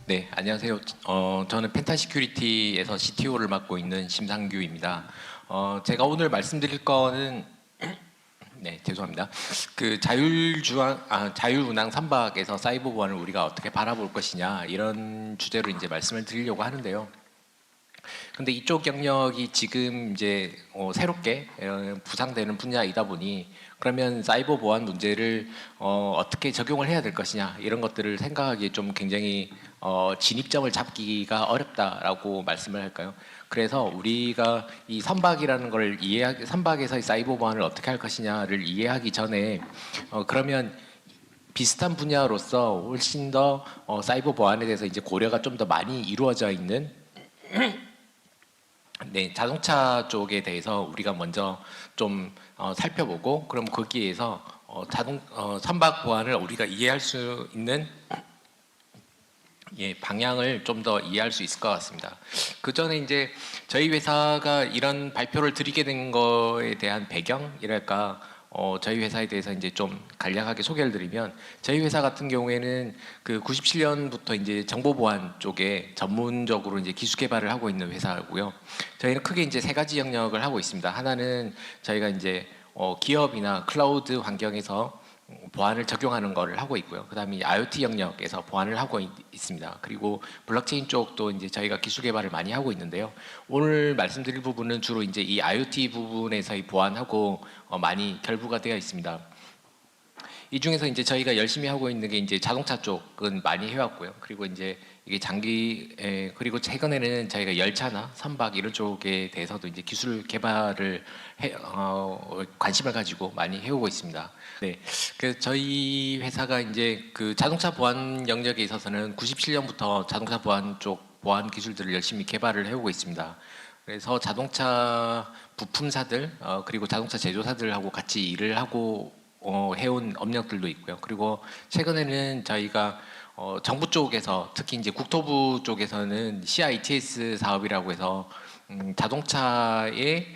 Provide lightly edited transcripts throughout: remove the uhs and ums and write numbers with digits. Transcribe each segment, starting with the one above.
네, 안녕하세요. 저는 펜타시큐리티에서 CTO를 맡고 있는 심상규입니다. 제가 오늘 말씀드릴 거는 네, 죄송합니다. 그 자율운항 선박에서 사이버 보안을 우리가 어떻게 바라볼 것이냐 이런 주제로 이제 말씀을 드리려고 하는데요. 근데 이쪽 영역이 지금 이제 새롭게 부상되는 분야이다 보니 그러면 사이버 보안 문제를 어떻게 적용을 해야 될 것이냐 이런 것들을 생각하기에 좀 굉장히 진입점을 잡기가 어렵다라고 말씀을 할까요? 그래서 우리가 이 선박이라는 걸 선박에서의 사이버 보안을 어떻게 할 것이냐를 이해하기 전에 그러면 비슷한 분야로서 훨씬 더 사이버 보안에 대해서 이제 고려가 좀 더 많이 이루어져 있는 네, 자동차 쪽에 대해서 우리가 먼저 좀 살펴보고 그럼 거기에서 선박 보안을 우리가 이해할 수 있는 방향을 좀 더 이해할 수 있을 것 같습니다. 그 전에 이제 저희 회사가 이런 발표를 드리게 된 거에 대한 배경이랄까 저희 회사에 대해서 이제 좀 간략하게 소개를 드리면 저희 회사 같은 경우에는 그 97년부터 이제 정보 보안 쪽에 전문적으로 이제 기술 개발을 하고 있는 회사고요. 저희는 크게 이제 세 가지 영역을 하고 있습니다. 하나는 저희가 이제 기업이나 클라우드 환경에서 보안을 적용하는 것을 하고 있고요. 그다음에 IoT 영역에서 보안을 하고 있습니다. 그리고 블록체인 쪽도 이제 저희가 기술 개발을 많이 하고 있는데요. 오늘 말씀드릴 부분은 주로 이제 이 IoT 부분에서의 보안하고 많이 결부가 되어 있습니다. 이 중에서 이제 저희가 열심히 하고 있는 게 이제 자동차 쪽은 많이 해왔고요. 그리고 이제 이게 그리고 최근에는 저희가 열차나 선박 이런 쪽에 대해서도 이제 기술 개발을 관심을 가지고 많이 해오고 있습니다. 네, 그래서 저희 회사가 이제 그 자동차 보안 영역에 있어서는 97년부터 자동차 보안 쪽 보안 기술들을 열심히 개발을 해오고 있습니다. 그래서 자동차 부품사들 그리고 자동차 제조사들하고 같이 일을 하고 해온 업력들도 있고요. 그리고 최근에는 저희가 정부 쪽에서 특히 이제 국토부 쪽에서는 CITS 사업이라고 해서 자동차의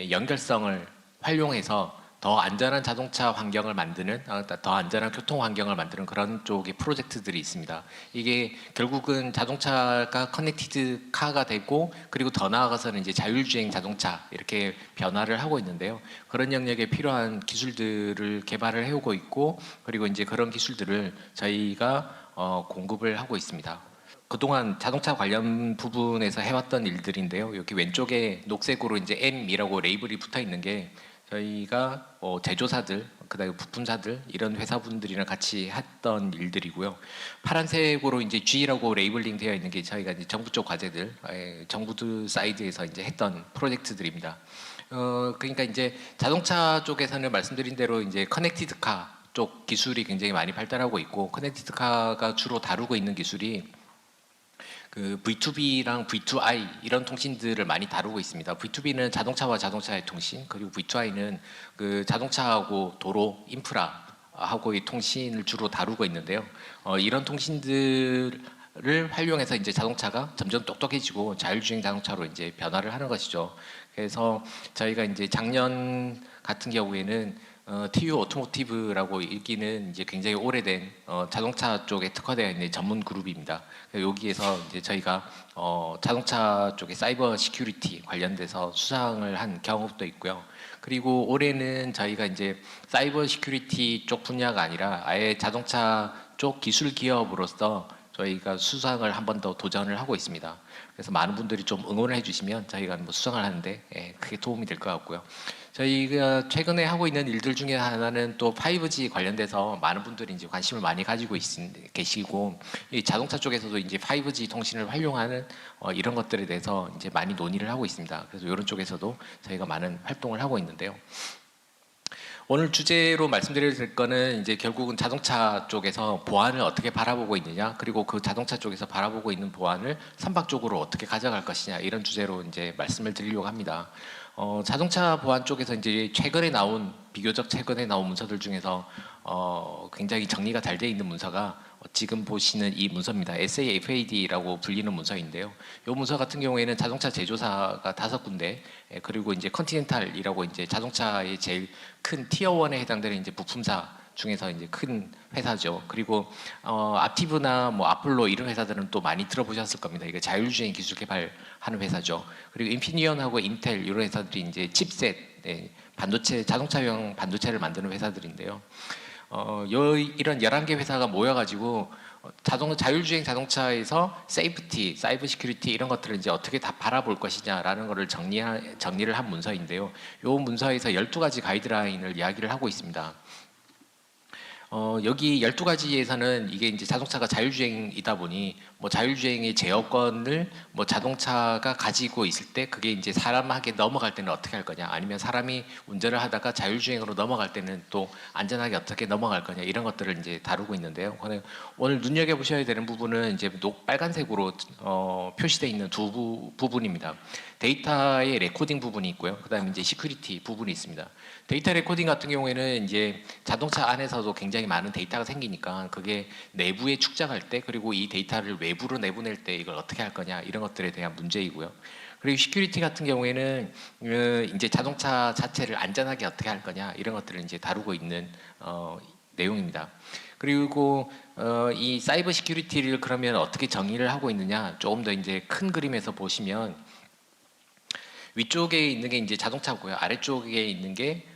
연결성을 활용해서 더 안전한 자동차 환경을 만드는, 더 안전한 교통 환경을 만드는 그런 쪽의 프로젝트들이 있습니다. 이게 결국은 자동차가 커넥티드 카가 되고 그리고 더 나아가서는 이제 자율주행 자동차 이렇게 변화를 하고 있는데요. 그런 영역에 필요한 기술들을 개발을 해오고 있고 그리고 이제 그런 기술들을 저희가 공급을 하고 있습니다. 그동안 자동차 관련 부분에서 해왔던 일들인데요. 여기 왼쪽에 녹색으로 이제 M이라고 레이블이 붙어 있는 게 저희가 제조사들, 그다음에 부품사들 이런 회사분들이랑 같이 했던 일들이고요. 파란색으로 이제 G라고 레이블링 되어 있는 게 저희가 이제 정부 쪽 과제들, 정부 사이드에서 이제 했던 프로젝트들입니다. 그러니까 이제 자동차 쪽에서는 말씀드린 대로 이제 커넥티드 카 쪽 기술이 굉장히 많이 발달하고 있고 커넥티드 카가 주로 다루고 있는 기술이 그 V2B랑 V2I 이런 통신들을 많이 다루고 있습니다. V2B는 자동차와 자동차의 통신, 그리고 V2I는 그 자동차하고 도로 인프라하고의 통신을 주로 다루고 있는데요. 이런 통신들을 활용해서 이제 자동차가 점점 똑똑해지고 자율주행 자동차로 이제 변화를 하는 것이죠. 그래서 저희가 이제 작년 같은 경우에는 TU 오토모티브라고 읽기는 이제 굉장히 오래된 자동차 쪽에 특화되어 있는 전문 그룹입니다. 여기에서 이제 저희가 자동차 쪽에 사이버 시큐리티 관련돼서 수상을 한 경험도 있고요. 그리고 올해는 저희가 이제 사이버 시큐리티 쪽 분야가 아니라 아예 자동차 쪽 기술 기업으로서 저희가 수상을 한 번 더 도전을 하고 있습니다. 그래서 많은 분들이 좀 응원을 해주시면 저희가 뭐 수상을 하는데 크게 도움이 될 것 같고요. 저희가 최근에 하고 있는 일들 중에 하나는 또 5G 관련돼서 많은 분들이 이제 관심을 많이 가지고 계시고 이 자동차 쪽에서도 이제 5G 통신을 활용하는 이런 것들에 대해서 이제 많이 논의를 하고 있습니다. 그래서 이런 쪽에서도 저희가 많은 활동을 하고 있는데요. 오늘 주제로 말씀드릴 거는 이제 결국은 자동차 쪽에서 보안을 어떻게 바라보고 있느냐, 그리고 그 자동차 쪽에서 바라보고 있는 보안을 선박 쪽으로 어떻게 가져갈 것이냐 이런 주제로 이제 말씀을 드리려고 합니다. 자동차 보안 쪽에서 이제 비교적 최근에 나온 문서들 중에서 굉장히 정리가 잘 되어 있는 문서가 지금 보시는 이 문서입니다. SAFAD라고 불리는 문서인데요. 이 문서 같은 경우에는 자동차 제조사가 5군데, 그리고 이제 컨티넨탈이라고 이제 자동차의 제일 큰 티어 1에 해당되는 이제 부품사 중에서 이제 큰 회사죠. 그리고 aptive나 뭐 아폴로 이런 회사들은 또 많이 들어보셨을 겁니다. 이게 자율주행 기술 개발하는 회사죠. 그리고 인피니언하고 인텔 이런 회사들이 이제 칩셋, 반도체, 자동차용 반도체를 만드는 회사들인데요. 이런 11개 회사가 모여가지고 자율주행 자동차에서 세이프티, 사이버 시큐리티 이런 것들을 이제 어떻게 다 바라볼 것이냐라는 것을 정리를 한 문서인데요. 이 문서에서 12가지 가이드라인을 이야기를 하고 있습니다. 여기 12가지에서는 이게 이제 자동차가 자율주행이다 보니 뭐 자율주행의 제어권을 뭐 자동차가 가지고 있을 때 그게 이제 사람에게 넘어갈 때는 어떻게 할 거냐, 아니면 사람이 운전을 하다가 자율주행으로 넘어갈 때는 또 안전하게 어떻게 넘어갈 거냐, 이런 것들을 이제 다루고 있는데요. 오늘 눈여겨 보셔야 되는 부분은 이제 빨간색으로 표시되어 있는 두 부분입니다. 데이터의 레코딩 부분이 있고요. 그다음에 이제 시큐리티 부분이 있습니다. 데이터 레코딩 같은 경우에는 이제 자동차 안에서도 굉장히 많은 데이터가 생기니까 그게 내부에 축적할 때, 그리고 이 데이터를 외부로 내보낼 때 이걸 어떻게 할 거냐, 이런 것들에 대한 문제이고요. 그리고 시큐리티 같은 경우에는 이제 자동차 자체를 안전하게 어떻게 할 거냐, 이런 것들을 이제 다루고 있는 내용입니다. 그리고 이 사이버 시큐리티를 그러면 어떻게 정의를 하고 있느냐, 조금 더 이제 큰 그림에서 보시면 위쪽에 있는 게 이제 자동차고요. 아래쪽에 있는 게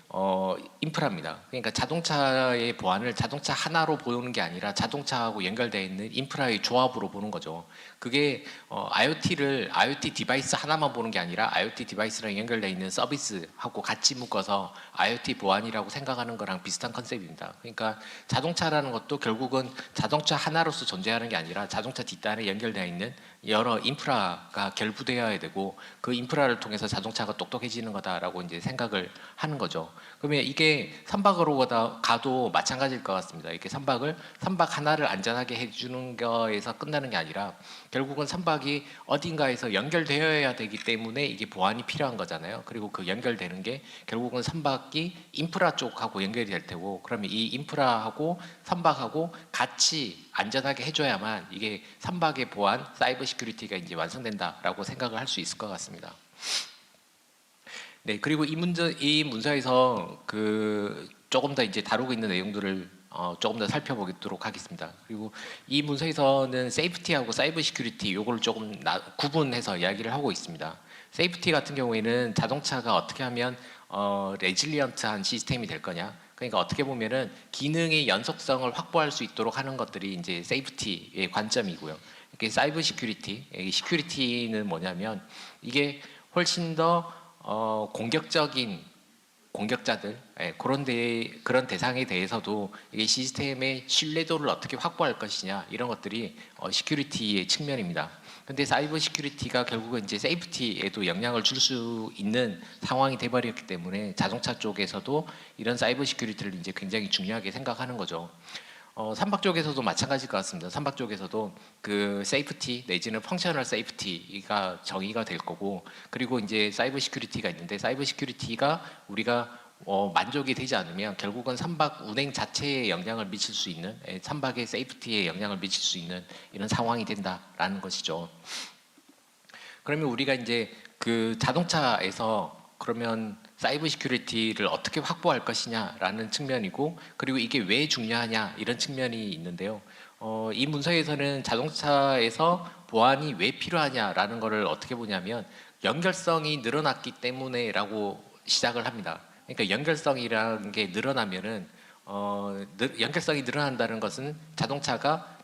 인프라입니다. 그러니까 자동차의 보안을 자동차 하나로 보는 게 아니라 자동차하고 연결되어 있는 인프라의 조합으로 보는 거죠. 그게 IoT 디바이스 하나만 보는 게 아니라 IoT 디바이스랑 연결되어 있는 서비스하고 같이 묶어서 IoT 보안이라고 생각하는 거랑 비슷한 컨셉입니다. 그러니까 자동차라는 것도 결국은 자동차 하나로서 존재하는 게 아니라 자동차 뒷단에 연결되어 있는 여러 인프라가 결부되어야 되고, 그 인프라를 통해서 자동차가 똑똑해지는 거다라고 이제 생각을 하는 거죠. 그러면 이게 선박으로 가도 마찬가지일 것 같습니다. 이렇게 선박 하나를 안전하게 해주는 거에서 끝나는 게 아니라 결국은 선박이 어딘가에서 연결되어야 되기 때문에 이게 보안이 필요한 거잖아요. 그리고 그 연결되는 게 결국은 선박이 인프라 쪽하고 연결이 될 테고, 그러면 이 인프라하고 선박하고 같이 안전하게 해줘야만 이게 선박의 보안, 사이버 시큐리티가 이제 완성된다라고 생각을 할 수 있을 것 같습니다. 네, 그리고 이 문서에서 조금 더 이제 다루고 있는 내용들을 조금 더 살펴보도록 하겠습니다. 그리고 이 문서에서는 세이프티하고 사이버 시큐리티 요거를 조금 구분해서 이야기를 하고 있습니다. 세이프티 같은 경우에는 자동차가 어떻게 하면 레질리언트한 시스템이 될 거냐. 그러니까 어떻게 보면은 기능의 연속성을 확보할 수 있도록 하는 것들이 이제 세이프티의 관점이고요. 이게 사이버 시큐리티, 시큐리티는 뭐냐면 이게 훨씬 더 공격적인 공격자들, 그런 대상에 대해서도 이게 시스템의 신뢰도를 어떻게 확보할 것이냐, 이런 것들이 시큐리티의 측면입니다. 근데 사이버 시큐리티가 결국은 이제 세이프티에도 영향을 줄 수 있는 상황이 돼버렸기 때문에 자동차 쪽에서도 이런 사이버 시큐리티를 이제 굉장히 중요하게 생각하는 거죠. 선박 쪽에서도 마찬가지일 것 같습니다. 선박 쪽에서도 그 세이프티 내지는 펑셔널 세이프티가 정의가 될 거고, 그리고 이제 사이버 시큐리티가 있는데, 사이버 시큐리티가 우리가 만족이 되지 않으면 결국은 선박 운행 자체에 영향을 미칠 수 있는, 선박의 세이프티에 영향을 미칠 수 있는 이런 상황이 된다라는 것이죠. 그러면 우리가 이제 그 자동차에서 그러면 사이버 시큐리티를 어떻게 확보할 것이냐라는 측면이고, 그리고 이게 왜 중요하냐, 이런 측면이 있는데요. 이 문서에서는 자동차에서 보안이 왜 필요하냐라는 것을 어떻게 보냐면 연결성이 늘어났기 때문에라고 시작을 합니다. 그러니까 연결성이라는 게 늘어나면은 연결성이 늘어난다는 것은 자동차가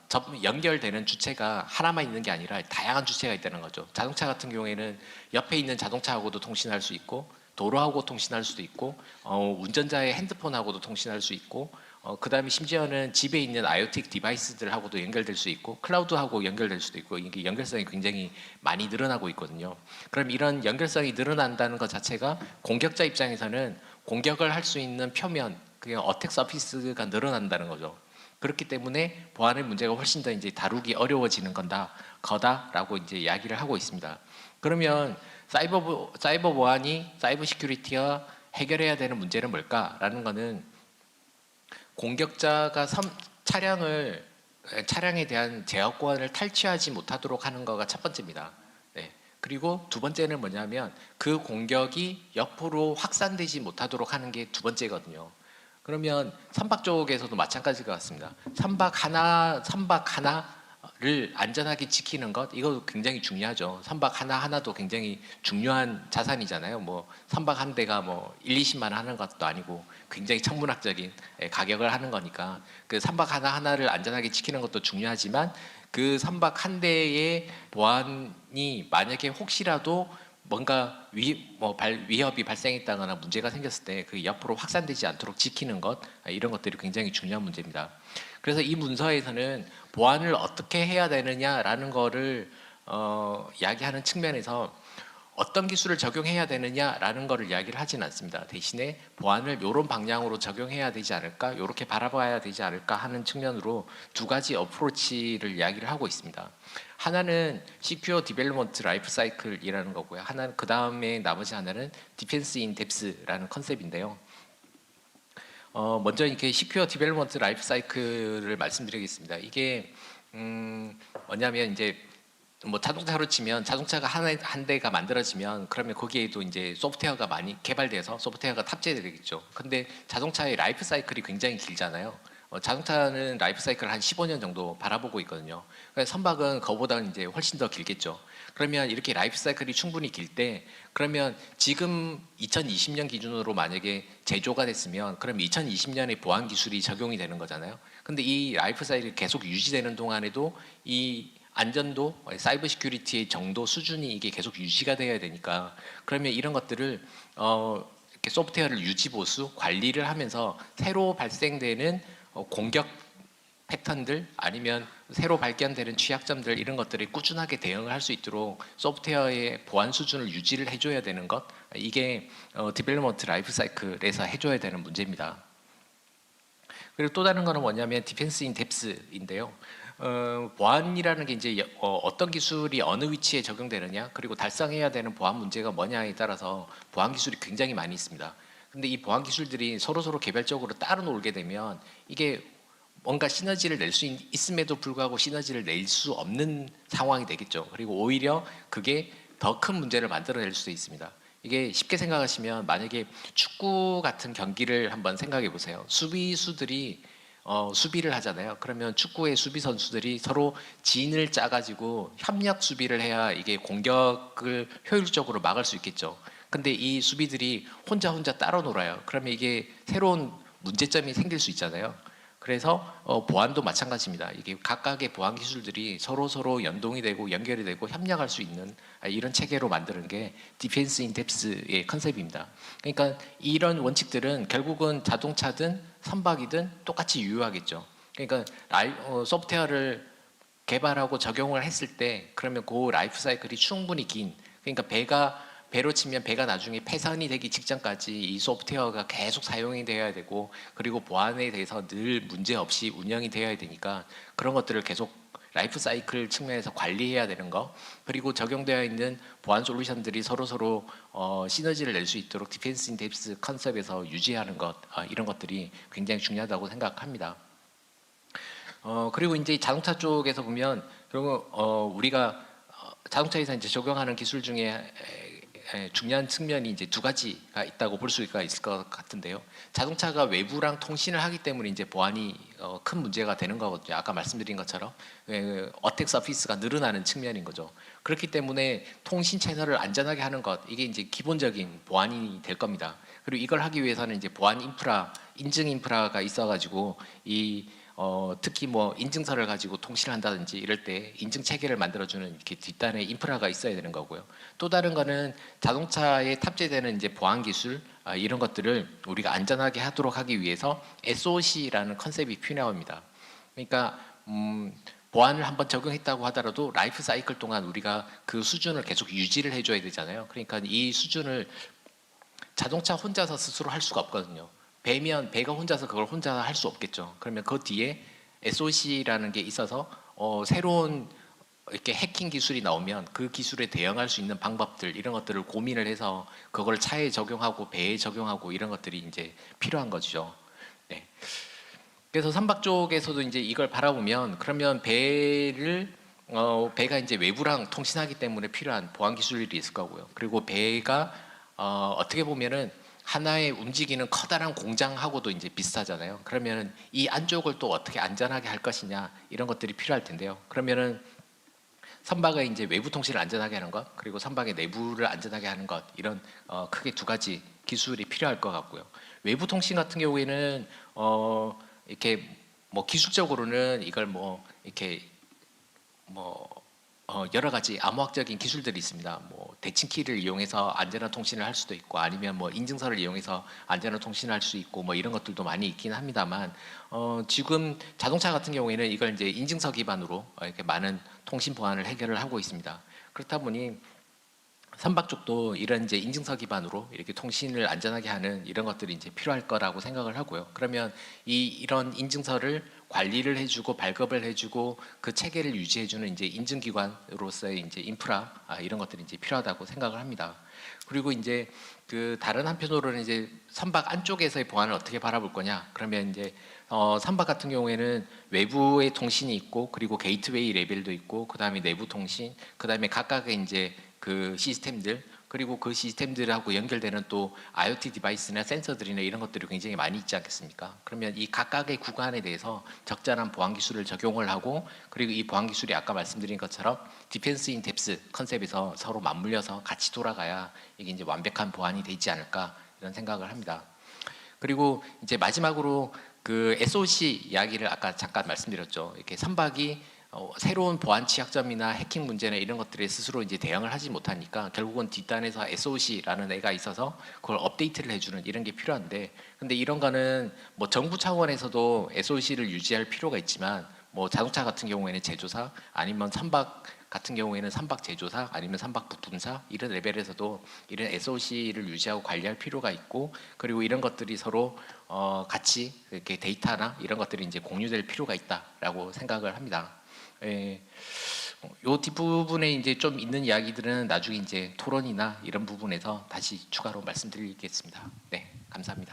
연결되는 주체가 하나만 있는 게 아니라 다양한 주체가 있다는 거죠. 자동차 같은 경우에는 옆에 있는 자동차하고도 통신할 수 있고, 도로하고 통신할 수도 있고, 운전자의 핸드폰하고도 통신할 수 있고, 그 다음에 심지어는 집에 있는 IoT 디바이스들하고도 연결될 수 있고, 클라우드하고 연결될 수도 있고, 이게 연결성이 굉장히 많이 늘어나고 있거든요. 그럼 이런 연결성이 늘어난다는 것 자체가 공격자 입장에서는 공격을 할 수 있는 표면, 그게 어택 서피스가 늘어난다는 거죠. 그렇기 때문에 보안의 문제가 훨씬 더 이제 다루기 어려워지는 거다라고 이제 이야기를 하고 있습니다. 그러면 사이버 보안이 사이버 시큐리티가 해결해야 되는 문제는 뭘까라는 거는, 공격자가 차량에 대한 제어권을 탈취하지 못하도록 하는 거가 첫 번째입니다. 네. 그리고 두 번째는 뭐냐면 그 공격이 옆으로 확산되지 못하도록 하는 게 두 번째거든요. 그러면 선박 쪽에서도 마찬가지일 것 같습니다. 선박 하나를 안전하게 지키는 것 이거 굉장히 중요하죠. 선박 하나도 굉장히 중요한 자산이잖아요. 뭐 선박 한 대가 뭐 1, 20만 원 하는 것도 아니고 굉장히 천문학적인 가격을 하는 거니까 그 선박 하나를 안전하게 지키는 것도 중요하지만 그 선박 한 대의 보안이 만약에 혹시라도 뭔가 위협이 발생했다거나 문제가 생겼을 때 그 옆으로 확산되지 않도록 지키는 것 이런 것들이 굉장히 중요한 문제입니다. 그래서 이 문서에서는 보안을 어떻게 해야 되느냐라는 거를 이야기하는 측면에서 어떤 기술을 적용해야 되느냐라는 거를 이야기를 하진 않습니다. 대신에 보안을 이런 방향으로 적용해야 되지 않을까, 이렇게 바라봐야 되지 않을까 하는 측면으로 두 가지 어프로치를 이야기를 하고 있습니다. 하나는 Secure Development Life Cycle이라는 거고요. 하나는 그 다음에 나머지 하나는 Defense in Depth라는 컨셉인데요. 먼저 이렇게 Secure Development Life Cycle를 말씀드리겠습니다. 이게 뭐냐면 이제 뭐 자동차로 치면 자동차가 한 대가 만들어지면 그러면 거기에도 이제 소프트웨어가 많이 개발돼서 소프트웨어가 탑재되겠죠. 근데 자동차의 라이프 사이클이 굉장히 길잖아요. 자동차는 라이프 사이클을 한 15년 정도 바라보고 있거든요. 그러니까 선박은 그거보다는 이제 훨씬 더 길겠죠. 그러면 이렇게 라이프 사이클이 충분히 길 때 그러면 지금 2020년 기준으로 만약에 제조가 됐으면 그럼 2020년에 보안 기술이 적용이 되는 거잖아요. 근데 이 라이프 사이클이 계속 유지되는 동안에도 이 안전도, 사이버 시큐리티의 정도 수준이 이게 계속 유지가 돼야 되니까 그러면 이런 것들을 이렇게 소프트웨어를 유지 보수 관리를 하면서 새로 발생되는 공격 패턴들 아니면 새로 발견되는 취약점들 이런 것들이 꾸준하게 대응을 할 수 있도록 소프트웨어의 보안 수준을 유지를 해줘야 되는 것 이게 디벨로먼트 라이프 사이클에서 해줘야 되는 문제입니다. 그리고 또 다른 거는 뭐냐면 디펜스 인 뎁스인데요. 보안이라는 게 이제 어떤 기술이 어느 위치에 적용되느냐 그리고 달성해야 되는 보안 문제가 뭐냐에 따라서 보안 기술이 굉장히 많이 있습니다. 근데 이 보안 기술들이 서로 개별적으로 따로 놀게 되면 이게 뭔가 시너지를 낼 수 있음에도 불구하고 시너지를 낼 수 없는 상황이 되겠죠. 그리고 오히려 그게 더 큰 문제를 만들어낼 수도 있습니다. 이게 쉽게 생각하시면 만약에 축구 같은 경기를 한번 생각해 보세요. 수비수들이 수비를 하잖아요. 그러면 축구의 수비 선수들이 서로 진을 짜가지고 협력 수비를 해야 이게 공격을 효율적으로 막을 수 있겠죠. 근데 이 수비들이 혼자 따로 놀아요. 그러면 이게 새로운 문제점이 생길 수 있잖아요. 그래서 보안도 마찬가지입니다. 이게 각각의 보안 기술들이 서로 연동이 되고 연결이 되고 협력할 수 있는 이런 체계로 만드는 게 디펜스 인 뎁스의 컨셉입니다. 그러니까 이런 원칙들은 결국은 자동차든 선박이든 똑같이 유효하겠죠. 그러니까 소프트웨어를 개발하고 적용을 했을 때 그러면 그 라이프 사이클이 충분히 긴 그러니까 배로 치면 배가 나중에 폐선이 되기 직전까지 이 소프트웨어가 계속 사용이 되어야 되고 그리고 보안에 대해서 늘 문제 없이 운영이 되어야 되니까 그런 것들을 계속 라이프 사이클 측면에서 관리해야 되는 거 그리고 적용되어 있는 보안 솔루션들이 서로 시너지를 낼 수 있도록 디펜스 인 뎁스 컨셉에서 유지하는 것 이런 것들이 굉장히 중요하다고 생각합니다. 그리고 이제 자동차 쪽에서 보면 결국 우리가 자동차에서 이제 적용하는 기술 중에 중요한 측면이 이제 두 가지가 있다고 볼 수가 있을 것 같은데요. 자동차가 외부랑 통신을 하기 때문에 이제 보안이 큰 문제가 되는 거거든요. 아까 말씀드린 것처럼 어택 서피스가 늘어나는 측면인 거죠. 그렇기 때문에 통신 채널을 안전하게 하는 것 이게 이제 기본적인 보안이 될 겁니다. 그리고 이걸 하기 위해서는 이제 보안 인프라, 인증 인프라가 있어가지고 특히 뭐 인증서를 가지고 통신을 한다든지 이럴 때 인증 체계를 만들어주는 이렇게 뒷단에 인프라가 있어야 되는 거고요. 또 다른 거는 자동차에 탑재되는 이제 보안 기술 이런 것들을 우리가 안전하게 하도록 하기 위해서 SOC라는 컨셉이 필요합니다. 그러니까 보안을 한번 적용했다고 하더라도 라이프 사이클 동안 우리가 그 수준을 계속 유지를 해줘야 되잖아요. 그러니까 이 수준을 자동차 혼자서 스스로 할 수가 없거든요. 배면 배가 혼자서 그걸 혼자 할 수 없겠죠. 그러면 그 뒤에 SOC라는 게 있어서 새로운 이렇게 해킹 기술이 나오면 그 기술에 대응할 수 있는 방법들 이런 것들을 고민을 해서 그걸 차에 적용하고 배에 적용하고 이런 것들이 이제 필요한 거죠. 네. 그래서 선박 쪽에서도 이제 이걸 바라보면 그러면 배가 이제 외부랑 통신하기 때문에 필요한 보안 기술이 있을 거고요. 그리고 배가 어떻게 보면은 하나의 움직이는 커다란 공장하고도 이제 비슷하잖아요. 그러면 이 안쪽을 또 어떻게 안전하게 할 것이냐 이런 것들이 필요할 텐데요. 그러면은 선박의 이제 외부 통신을 안전하게 하는 것, 그리고 선박의 내부를 안전하게 하는 것, 이런 크게 두 가지 기술이 필요할 것 같고요. 외부 통신 같은 경우에는 이렇게 뭐 기술적으로는 이걸 뭐 이렇게 뭐 여러 가지 암호학적인 기술들이 있습니다. 뭐 대칭키를 이용해서 안전한 통신을 할 수도 있고, 아니면 뭐 인증서를 이용해서 안전한 통신을 할 수 있고, 뭐 이런 것들도 많이 있긴 합니다만, 지금 자동차 같은 경우에는 이걸 이제 인증서 기반으로 이렇게 많은 통신 보안을 해결을 하고 있습니다. 그렇다 보니 선박 쪽도 이런 이제 인증서 기반으로 이렇게 통신을 안전하게 하는 이런 것들이 이제 필요할 거라고 생각을 하고요. 그러면 이런 인증서를 관리를 해주고 발급을 해주고 그 체계를 유지해주는 이제 인증기관으로서의 이제 인프라 이런 것들이 이제 필요하다고 생각을 합니다. 그리고 이제 그 다른 한편으로는 이제 선박 안쪽에서의 보안을 어떻게 바라볼 거냐? 그러면 이제 선박 같은 경우에는 외부의 통신이 있고, 그리고 게이트웨이 레벨도 있고, 그 다음에 내부 통신, 그 다음에 각각의 이제 그 시스템들, 그리고 그 시스템들하고 연결되는 또 IoT 디바이스나 센서들이나 이런 것들이 굉장히 많이 있지 않겠습니까? 그러면 이 각각의 구간에 대해서 적절한 보안 기술을 적용을 하고, 그리고 이 보안 기술이 아까 말씀드린 것처럼 디펜스 인 뎁스 컨셉에서 서로 맞물려서 같이 돌아가야 이게 이제 완벽한 보안이 되지 않을까 이런 생각을 합니다. 그리고 이제 마지막으로 그 SOC 이야기를 아까 잠깐 말씀드렸죠. 이렇게 선박이 새로운 보안 취약점이나 해킹 문제나 이런 것들에 스스로 이제 대응을 하지 못하니까 결국은 뒷단에서 SOC라는 애가 있어서 그걸 업데이트를 해주는 이런 게 필요한데, 근데 이런 거는 뭐 정부 차원에서도 SOC를 유지할 필요가 있지만, 뭐 자동차 같은 경우에는 제조사, 아니면 선박 같은 경우에는 선박 제조사, 아니면 선박 부품사 이런 레벨에서도 이런 SOC를 유지하고 관리할 필요가 있고, 그리고 이런 것들이 서로 같이 이렇게 데이터나 이런 것들이 이제 공유될 필요가 있다라고 생각을 합니다. 예, 요 뒷부분에 이제 좀 있는 이야기들은 나중에 이제 토론이나 이런 부분에서 다시 추가로 말씀드리겠습니다. 네, 감사합니다.